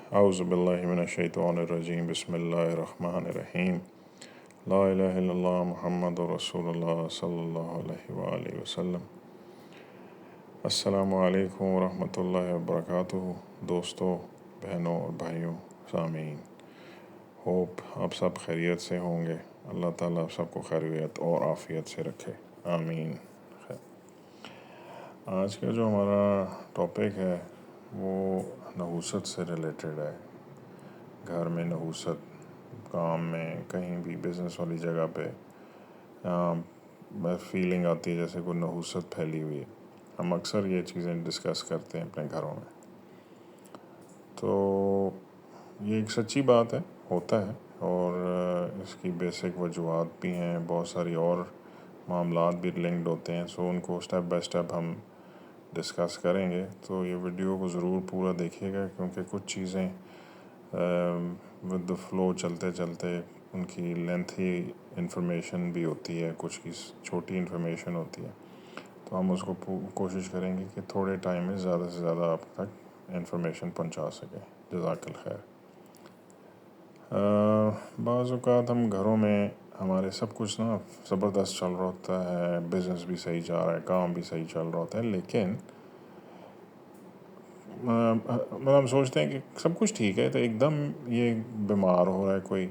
اعوذ باللہ من الشیطان الرجیم بسم اللہ الرحمن الرحیم لا الہ الا اللہ محمد رسول اللہ صلی اللہ علیہ وآلہ وسلم۔ السلام علیکم ورحمۃ اللہ وبرکاتہ۔ دوستوں، بہنوں اور بھائیوں، سامعین، ہوپ آپ سب خیریت سے ہوں گے۔ اللہ تعالیٰ آپ سب کو خیریت اور عافیت سے رکھے، آمین۔ آج کا جو ہمارا ٹاپک ہے وہ نحوست سے ریلیٹڈ ہے۔ گھر میں نحوست، کام میں، کہیں بھی بزنس والی جگہ پہ فیلنگ آتی ہے جیسے کوئی نحوست پھیلی ہوئی ہے۔ ہم اکثر یہ چیزیں ڈسکس کرتے ہیں اپنے گھروں میں، تو یہ ایک سچی بات ہے، ہوتا ہے، اور اس کی بیسک وجوہات بھی ہیں، بہت ساری اور معاملات بھی لنکڈ ہوتے ہیں، سو ان کو اسٹیپ بائی اسٹیپ ہم ڈسکس کریں گے۔ تو یہ ویڈیو کو ضرور پورا دیکھیے گا، کیونکہ کچھ چیزیں ود دا فلو چلتے چلتے ان کی لینتھی انفارمیشن بھی ہوتی ہے، کچھ کی چھوٹی انفارمیشن ہوتی ہے، تو ہم اس کو کوشش کریں گے کہ تھوڑے ٹائم میں زیادہ سے زیادہ آپ تک انفارمیشن پہنچا سکیں۔ جزاک الخیر۔ بعض اوقات ہم گھروں میں ہمارے سب کچھ زبردست چل رہا ہوتا ہے، بزنس بھی صحیح جا رہا ہے، کام بھی صحیح چل رہا ہوتا ہے، لیکن ہم سوچتے ہیں کہ سب کچھ ٹھیک ہے، تو ایک دم یہ بیمار ہو رہا ہے، کوئی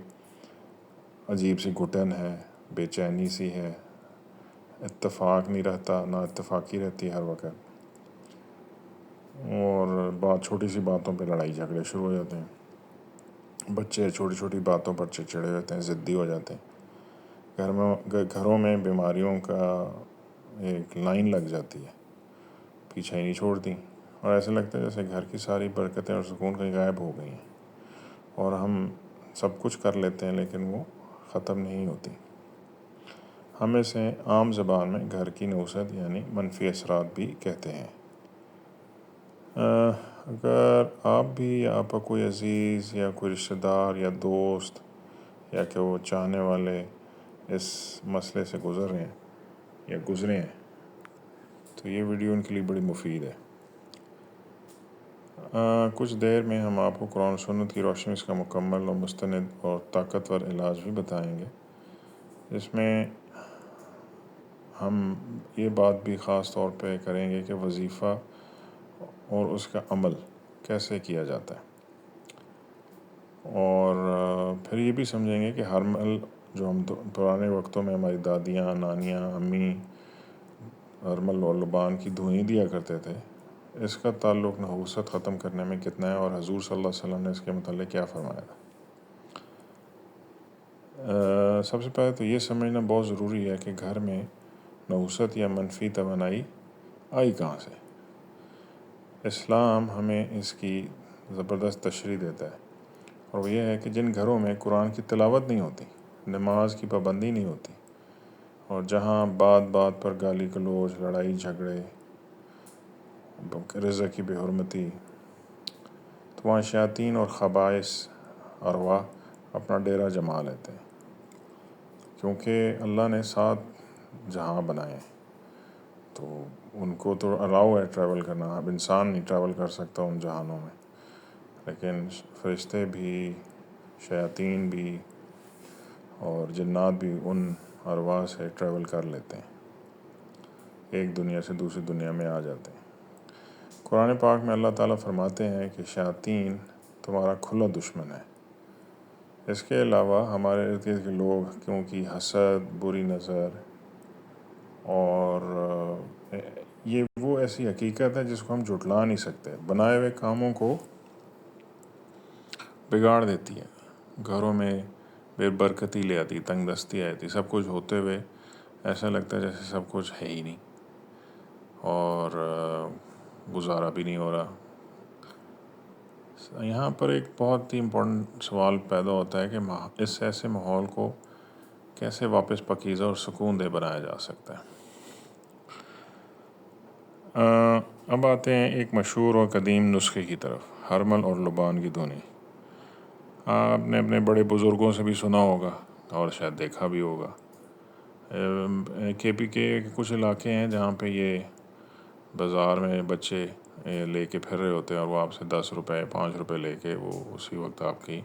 عجیب سی گھٹن ہے، بے چینی سی ہے، اتفاق نہیں رہتا، نہ اتفاقی رہتی ہر وقت، اور چھوٹی سی باتوں پہ لڑائی جھگڑے شروع ہو جاتے ہیں، بچے چھوٹی چھوٹی باتوں پر چڑچڑے ہوتے ہیں، ضدی ہو جاتے ہیں، گھروں میں بیماریوں کا ایک لائن لگ جاتی ہے، پیچھے ہی نہیں چھوڑتی، اور ایسے لگتا ہے جیسے گھر کی ساری برکتیں اور سکون کہیں غائب ہو گئی ہیں، اور ہم سب کچھ کر لیتے ہیں لیکن وہ ختم نہیں ہوتی۔ ہم اسے عام زبان میں گھر کی نحوست یعنی منفی اثرات بھی کہتے ہیں۔ اگر آپ بھی یا آپ کا کوئی عزیز یا کوئی رشتہ دار یا دوست یا کہ وہ چاہنے والے اس مسئلے سے گزر رہے ہیں یا گزرے ہیں، تو یہ ویڈیو ان کے لیے بڑی مفید ہے۔ کچھ دیر میں ہم آپ کو قرآن و سنت کی روشنی اس کا مکمل اور مستند اور طاقتور علاج بھی بتائیں گے، جس میں ہم یہ بات بھی خاص طور پہ کریں گے کہ وظیفہ اور اس کا عمل کیسے کیا جاتا ہے، اور پھر یہ بھی سمجھیں گے کہ ہر عمل جو ہم پرانے وقتوں میں ہماری دادیاں، نانیاں، امی ارمل اور لبان کی دھوئیں دیا کرتے تھے، اس کا تعلق نحوست ختم کرنے میں کتنا ہے، اور حضور صلی اللہ علیہ وسلم نے اس کے متعلق کیا فرمایا تھا۔ سب سے پہلے تو یہ سمجھنا بہت ضروری ہے کہ گھر میں نحوست یا منفی توانائی آئی کہاں سے۔ اسلام ہمیں اس کی زبردست تشریح دیتا ہے، اور وہ یہ ہے کہ جن گھروں میں قرآن کی تلاوت نہیں ہوتی، نماز کی پابندی نہیں ہوتی، اور جہاں بات بات پر گالی گلوچ، لڑائی جھگڑے، رزق کی بے حرمتی، تو وہاں شیاطین اور خبائث ارواح اپنا ڈیرا جما لیتے ہیں، کیونکہ اللہ نے 7 جہاں بنائے ہیں، تو ان کو تو الاؤ ہے ٹریول کرنا۔ اب انسان نہیں ٹریول کر سکتا ان جہانوں میں، لیکن فرشتے بھی، شیاطین بھی اور جنات بھی ان ارواح سے ٹریول کر لیتے ہیں، ایک دنیا سے دوسری دنیا میں آ جاتے ہیں۔ قرآن پاک میں اللہ تعالیٰ فرماتے ہیں کہ شیاطین تمہارا کھلا دشمن ہے۔ اس کے علاوہ ہمارے ارد گرد کے لوگ، کیونکہ حسد، بری نظر، اور یہ وہ ایسی حقیقت ہے جس کو ہم جھٹلا نہیں سکتے، بنائے ہوئے کاموں کو بگاڑ دیتی ہے، گھروں میں بے برکتی لے آتی، تنگ دستی آتی، سب کچھ ہوتے ہوئے ایسا لگتا ہے جیسے سب کچھ ہے ہی نہیں، اور گزارا بھی نہیں ہو رہا۔ یہاں پر ایک بہت ہی امپورٹنٹ سوال پیدا ہوتا ہے کہ اس ایسے ماحول کو کیسے واپس پاکیزہ اور سکون دہ بنایا جا سکتا ہے۔ اب آتے ہیں ایک مشہور اور قدیم نسخے کی طرف، ہرمل اور لبان کی دھنی۔ آپ نے اپنے بڑے بزرگوں سے بھی سنا ہوگا اور شاید دیکھا بھی ہوگا۔ کے پی کے کچھ علاقے ہیں جہاں پہ یہ بازار میں بچے لے کے پھر رہے ہوتے ہیں اور وہ آپ سے 10 روپے 5 روپے لے کے وہ اسی وقت آپ کی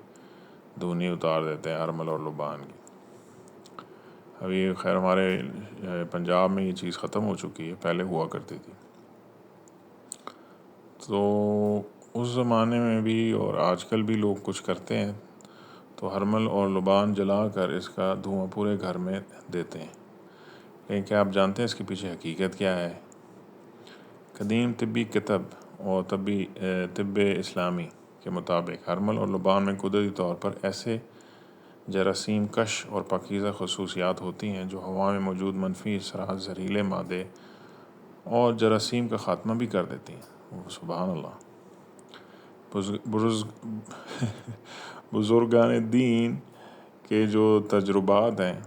دھونی اتار دیتے ہیں حرمل اور لبان کی۔ ابھی خیر ہمارے پنجاب میں یہ چیز ختم ہو چکی ہے، پہلے ہوا کرتی تھی۔ تو اس زمانے میں بھی اور آج کل بھی لوگ کچھ کرتے ہیں تو حرمل اور لبان جلا کر اس کا دھواں پورے گھر میں دیتے ہیں۔ لیکن کیا آپ جانتے ہیں اس کے پیچھے حقیقت کیا ہے؟ قدیم طبی کتب اور طب اسلامی کے مطابق حرمل اور لبان میں قدرتی طور پر ایسے جراثیم کش اور پاکیزہ خصوصیات ہوتی ہیں جو ہوا میں موجود منفی اثرات، زہریلے مادے اور جراثیم کا خاتمہ بھی کر دیتی ہیں۔ سبحان اللہ۔ بزرگان دین کے جو تجربات ہیں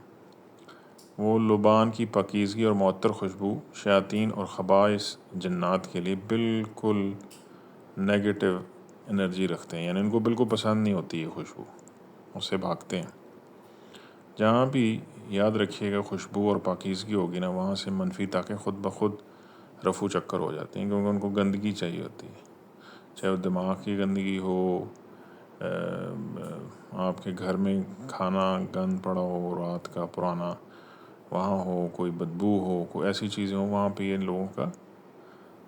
وہ لبان کی پاکیزگی اور معطر خوشبو شیاطین اور خبائث جنات کے لیے بالکل نیگیٹو انرجی رکھتے ہیں، یعنی ان کو بالکل پسند نہیں ہوتی یہ خوشبو، اس سے بھاگتے ہیں۔ جہاں بھی یاد رکھیے گا خوشبو اور پاکیزگی ہوگی نا، وہاں سے منفی طاقتیں خود بخود رفو چکر ہو جاتی ہیں، کیونکہ ان کو گندگی چاہیے ہوتی ہے، چاہے وہ دماغ کی گندگی ہو، آپ کے گھر میں کھانا گند پڑا ہو رات کا پرانا وہاں ہو، کوئی بدبو ہو، کوئی ایسی چیزیں ہوں، وہاں پہ ان لوگوں کا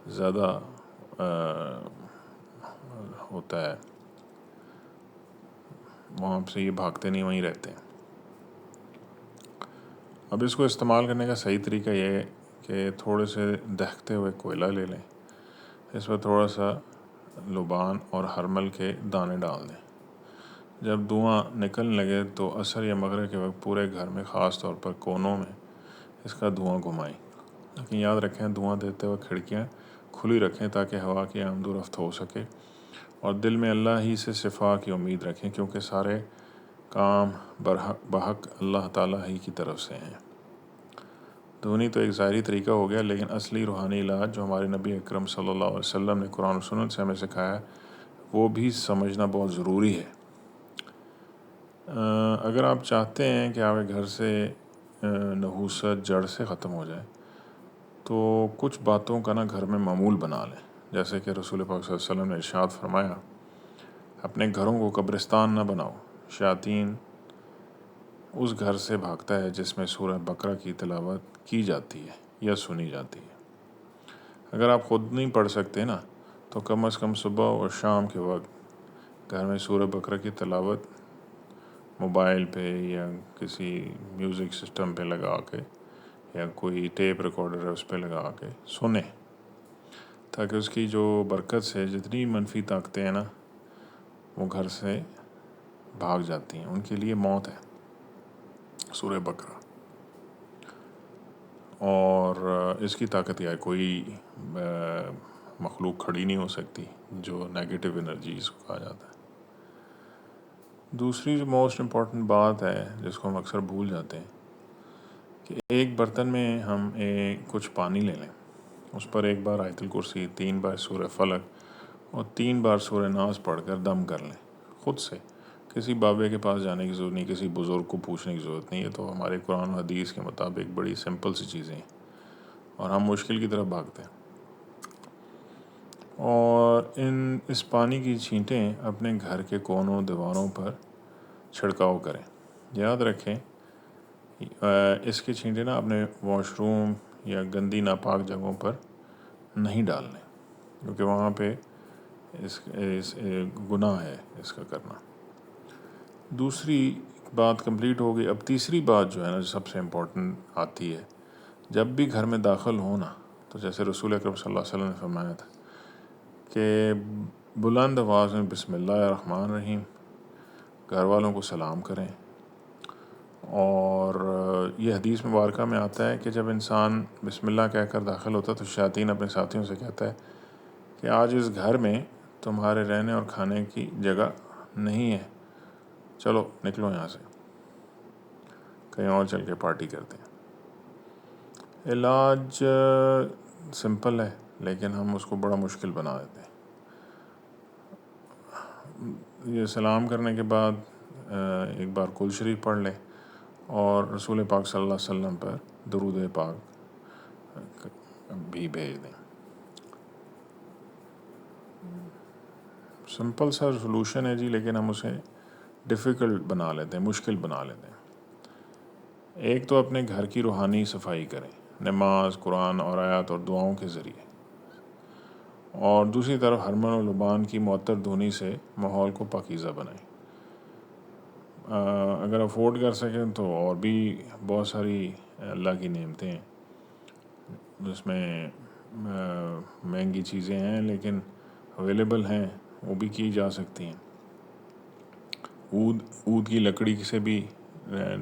زیادہ ہوتا ہے، وہاں سے یہ بھاگتے نہیں، وہیں رہتے ہیں۔ اب اس کو استعمال کرنے کا صحیح طریقہ یہ ہے کہ تھوڑے سے دہکتے ہوئے کوئلہ لے لیں، اس پر تھوڑا سا لبان اور حرمل کے دانے ڈال دیں۔ جب دھواں نکلنے لگے تو عصر یا مغرب کے وقت پورے گھر میں خاص طور پر کونوں میں اس کا دھواں گھمائیں، لیکن یاد رکھیں دھواں دیتے ہوئے کھڑکیاں کھلی رکھیں تاکہ ہوا کی آمد و رفت ہو سکے، اور دل میں اللہ ہی سے شفا کی امید رکھیں، کیونکہ سارے کام بحق اللہ تعالیٰ ہی کی طرف سے ہیں۔ دھونی تو ایک ظاہری طریقہ ہو گیا، لیکن اصلی روحانی علاج جو ہمارے نبی اکرم صلی اللہ علیہ وسلم نے قرآن و سنت سے ہمیں سکھایا وہ بھی سمجھنا بہت ضروری ہے۔ اگر آپ چاہتے ہیں کہ آپ کے گھر سے نحوست جڑ سے ختم ہو جائے تو کچھ باتوں کا نا گھر میں معمول بنا لیں، جیسے کہ رسول پاک صلی اللہ علیہ وسلم نے ارشاد فرمایا، اپنے گھروں کو قبرستان نہ بناؤ، شیاطین اس گھر سے بھاگتا ہے جس میں سورہ بقرہ کی تلاوت کی جاتی ہے یا سنی جاتی ہے۔ اگر آپ خود نہیں پڑھ سکتے نا تو کم از کم صبح اور شام کے وقت گھر میں سورہ بقرہ کی تلاوت موبائل پہ یا کسی میوزک سسٹم پہ لگا کے یا کوئی ٹیپ ریکارڈر ہے اس پہ لگا کے سنیں، تاکہ اس کی جو برکت سے جتنی منفی طاقتیں ہیں نا وہ گھر سے بھاگ جاتی ہیں، ان کے لیے موت ہے سورہ بقرہ۔ اور اس کی طاقت کیا ہے، کوئی مخلوق کھڑی نہیں ہو سکتی جو نیگیٹو انرجی اس کو کہا جاتا ہے۔ دوسری جو موسٹ امپورٹنٹ بات ہے جس کو ہم اکثر بھول جاتے ہیں کہ ایک برتن میں ہم کچھ پانی لے لیں، اس پر 1 بار آیت الکرسی، 3 بار سورہ فلق اور 3 بار سورہ ناس پڑھ کر دم کر لیں، خود سے، کسی بابے کے پاس جانے کی ضرورت نہیں، کسی بزرگ کو پوچھنے کی ضرورت نہیں ہے، تو ہمارے قرآن و حدیث کے مطابق بڑی سمپل سی چیزیں ہیں اور ہم مشکل کی طرف بھاگتے ہیں۔ اور اس پانی کی چھینٹیں اپنے گھر کے کونوں دیواروں پر چھڑکاؤ کریں۔ یاد رکھیں اس کے چھینٹیں نا اپنے واش روم یا گندی ناپاک جگہوں پر نہیں ڈالنے، کیونکہ وہاں پہ اس گناہ ہے اس کا کرنا۔ دوسری بات کمپلیٹ ہو گئی، اب تیسری بات جو ہے نا جو سب سے امپورٹنٹ آتی ہے، جب بھی گھر میں داخل ہونا تو جیسے رسول اکرم صلی اللہ علیہ وسلم نے فرمایا تھا کہ بلند آواز میں بسم اللہ الرحمن الرحیم، گھر والوں کو سلام کریں۔ اور یہ حدیث مبارکہ میں آتا ہے کہ جب انسان بسم اللہ کہہ کر داخل ہوتا ہے تو شیاطین اپنے ساتھیوں سے کہتا ہے کہ آج اس گھر میں تمہارے رہنے اور کھانے کی جگہ نہیں ہے، چلو نکلو یہاں سے، کہیں اور چل کے پارٹی کرتے ہیں۔ علاج سمپل ہے لیکن ہم اس کو بڑا مشکل بنا دیتے ہیں۔ یہ سلام کرنے کے بعد 1 بار کل شریف پڑھ لیں اور رسول پاک صلی اللہ علیہ وسلم پر درود پاک بھی بھیج دیں۔ سمپل سا سلوشن ہے جی، لیکن ہم اسے ڈیفیکلٹ بنا لیتے ہیں، مشکل بنا لیتے ہیں۔ ایک تو اپنے گھر کی روحانی صفائی کریں، نماز، قرآن اور آیات اور دعاؤں کے ذریعے، اور دوسری طرف ہرمن و لبان کی معطر دھونی سے ماحول کو پاکیزہ بنائیں۔ اگر افورڈ کر سکیں تو اور بھی بہت ساری اللہ کی نعمتیں ہیں جس میں مہنگی چیزیں ہیں لیکن اویلیبل ہیں، وہ بھی کی جا سکتی ہیں۔ عود کی لکڑی سے بھی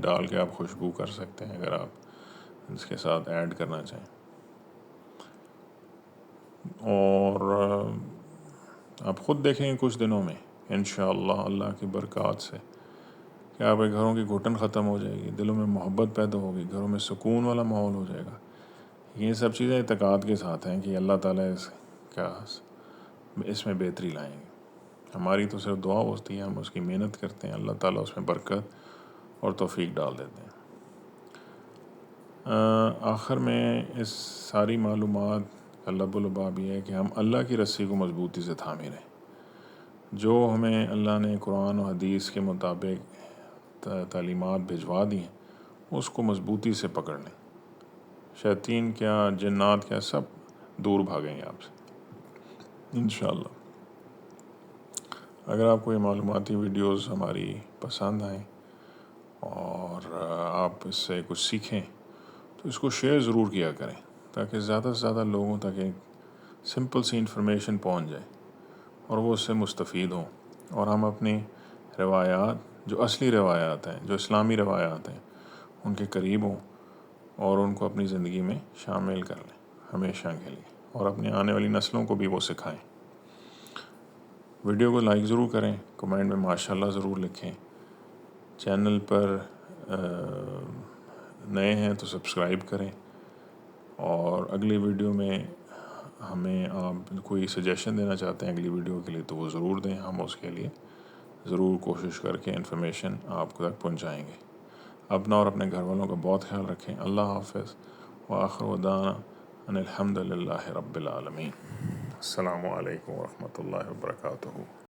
ڈال کے آپ خوشبو کر سکتے ہیں اگر آپ اس کے ساتھ ایڈ کرنا چاہیں۔ اور آپ خود دیکھیں گے کچھ دنوں میں انشاءاللہ اللہ کی برکات سے کہ آپ کے گھروں کی گھٹن ختم ہو جائے گی، دلوں میں محبت پیدا ہوگی، گھروں میں سکون والا ماحول ہو جائے گا۔ یہ سب چیزیں اعتقاد کے ساتھ ہیں کہ اللہ تعالیٰ اس میں بہتری لائیں گے۔ ہماری تو صرف دعا ہوتی ہے، ہم اس کی محنت کرتے ہیں، اللہ تعالیٰ اس میں برکت اور توفیق ڈال دیتے ہیں۔ آخر میں اس ساری معلومات کا لب و لباب یہ ہے کہ ہم اللہ کی رسی کو مضبوطی سے تھامے رہیں۔ جو ہمیں اللہ نے قرآن و حدیث کے مطابق تعلیمات بھجوا دی ہیں اس کو مضبوطی سے پکڑ لیں۔ شیاطین کیا، جنات کیا، سب دور بھاگیں گے آپ سے انشاءاللہ۔ اگر آپ کو یہ معلوماتی ویڈیوز ہماری پسند آئیں اور آپ اس سے کچھ سیکھیں تو اس کو شیئر ضرور کیا کریں تاکہ زیادہ سے زیادہ لوگوں تک ایک سمپل سی انفارمیشن پہنچ جائے اور وہ اس سے مستفید ہوں، اور ہم اپنی روایات جو اصلی روایات ہیں، جو اسلامی روایات ہیں، ان کے قریب ہوں اور ان کو اپنی زندگی میں شامل کر لیں ہمیشہ کے لیے، اور اپنی آنے والی نسلوں کو بھی وہ سکھائیں۔ ویڈیو کو لائک ضرور کریں، کمنٹ میں ماشاءاللہ ضرور لکھیں۔ چینل پر نئے ہیں تو سبسکرائب کریں، اور اگلی ویڈیو میں ہمیں آپ کوئی سجیشن دینا چاہتے ہیں اگلی ویڈیو کے لیے تو وہ ضرور دیں، ہم اس کے لیے ضرور کوشش کر کے انفارمیشن آپ تک پہنچائیں گے۔ اپنا اور اپنے گھر والوں کا بہت خیال رکھیں۔ اللہ حافظ وآخر دعوانا ان الحمد للہ رب العالمین۔ السلام علیکم ورحمۃ اللہ وبرکاتہ۔